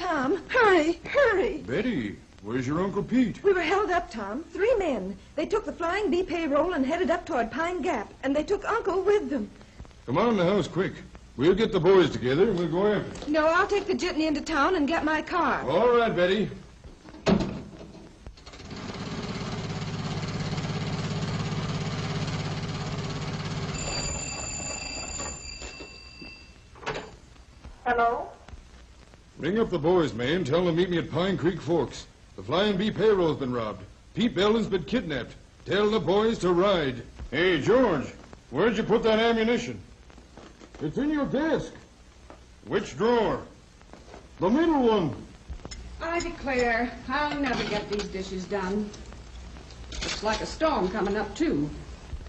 Tom. Hurry, hurry. Betty, where's your Uncle Pete? We were held up, Tom. 3 men. They took the Flying Bee payroll and headed up toward Pine Gap, and they took Uncle with them. Come on in the house, quick. We'll get the boys together and we'll go after them. No, I'll take the jitney into town and get my car. All right, Betty. Hello? Ring up the boys, man. Tell them to meet me at Pine Creek Forks. The Flying Bee payroll's been robbed. Pete Belden's been kidnapped. Tell the boys to ride. Hey, George, where'd you put that ammunition? It's in your desk. Which drawer? The middle one. I declare, I'll never get these dishes done. Looks like a storm coming up, too.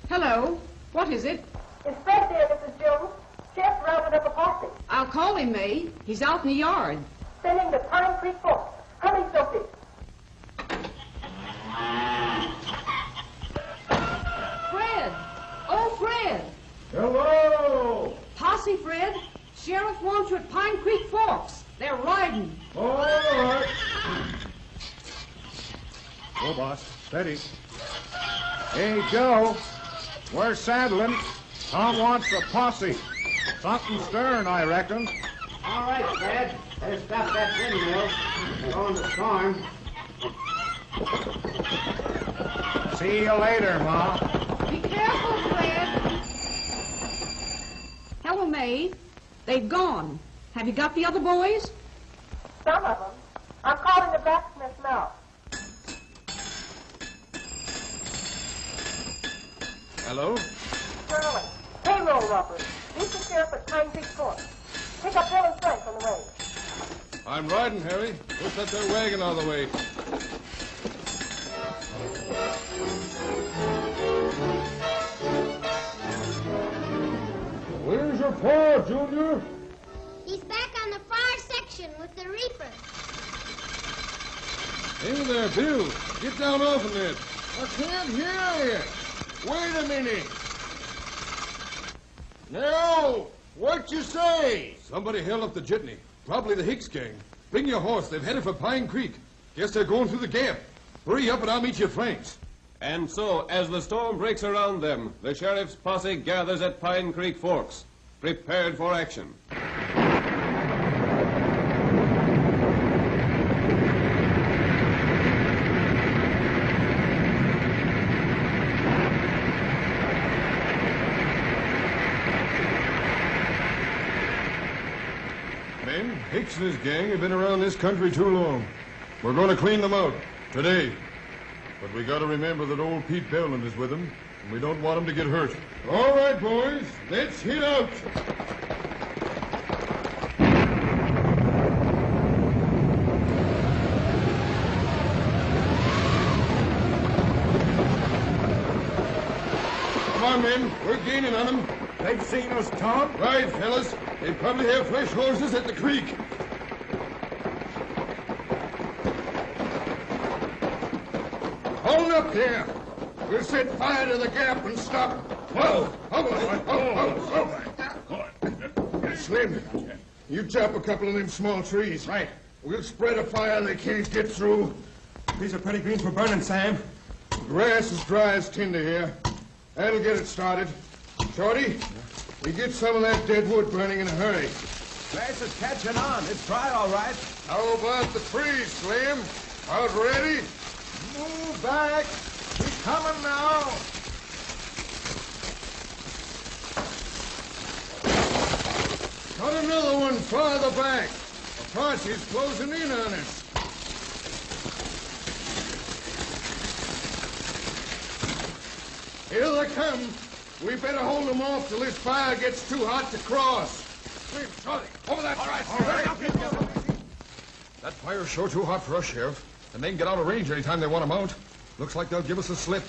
Hello, what is it? It's Fred there, Mrs. Jones. Chef rounded up a posse. I'll call him, May. He's out in the yard. Sending to Pine Creek Forks. Hurry, Sophie. Fred! Oh, Fred! Hello! Posse, Fred. Sheriff wants you at Pine Creek Forks. They're riding. All right. Go, boss. Steady. Hey, Joe. We're saddling. Tom wants a posse. Something stirring, I reckon. All right, Fred. Better stop that windmill. We're on the storm. See you later, Ma. Be careful, Fred. Hello, May. They've gone. Have you got the other boys? Some of them. I'm calling the blacksmith now. Hello? Shirley. Payroll robbery. Meet the sheriff at Pine Creek Forks. Pick up Bill and Frank on the way. I'm riding, Harry. Just let their wagon out of the way. Where's your pa, Junior? He's back on the far section with the reaper. Hey there, Bill. Get down off of that. I can't hear you. Wait a minute. No! What you say? Somebody held up the jitney. Probably the Hicks gang. Bring your horse. They've headed for Pine Creek. Guess they're going through the gap. Hurry up and I'll meet you at flanks. And so, as the storm breaks around them, the sheriff's posse gathers at Pine Creek Forks, prepared for action. Men, Hicks and his gang have been around this country too long. We're going to clean them out today. But we got to remember that old Pete Belden is with them, and we don't want him to get hurt. All right, boys, let's hit out. Come on, men. We're gaining on them. They've seen us, Tom. Right, fellas. They probably have fresh horses at the creek. Hold up there. We'll set fire to the gap and stop. Whoa! Slim, you chop a couple of them small trees. Right. We'll spread a fire they can't get through. These are pretty greens for burning, Sam. Grass is dry as tinder here. That'll get it started. Shorty, we get some of that dead wood burning in a hurry. Grass is catching on. It's dry, all right. How about the trees, Slim? Out ready? Move back. He's coming now. Got another one farther back. The posse's closing in on us. Here they come. We better hold them off till this fire gets too hot to cross. Quick, Charlie, over that. All right. That fire's sure too hot for us, Sheriff. And they can get out of range anytime they want to mount. Looks like they'll give us a slip.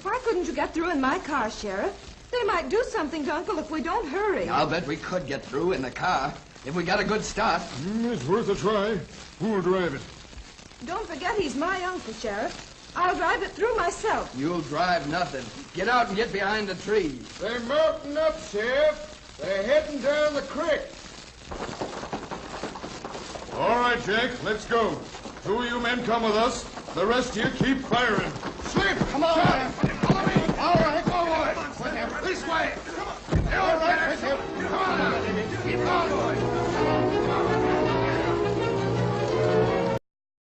Why couldn't you get through in my car, Sheriff? They might do something to Uncle if we don't hurry. I'll bet we could get through in the car if we got a good start. It's worth a try. Who'll drive it? Don't forget he's my uncle, Sheriff. I'll drive it through myself. You'll drive nothing. Get out and get behind the trees. They're mounting up, Sheriff. They're heading down the creek. All right, Jack, let's go. 2 of you men come with us. The rest of you keep firing. Slip! Come on! Follow me! All right!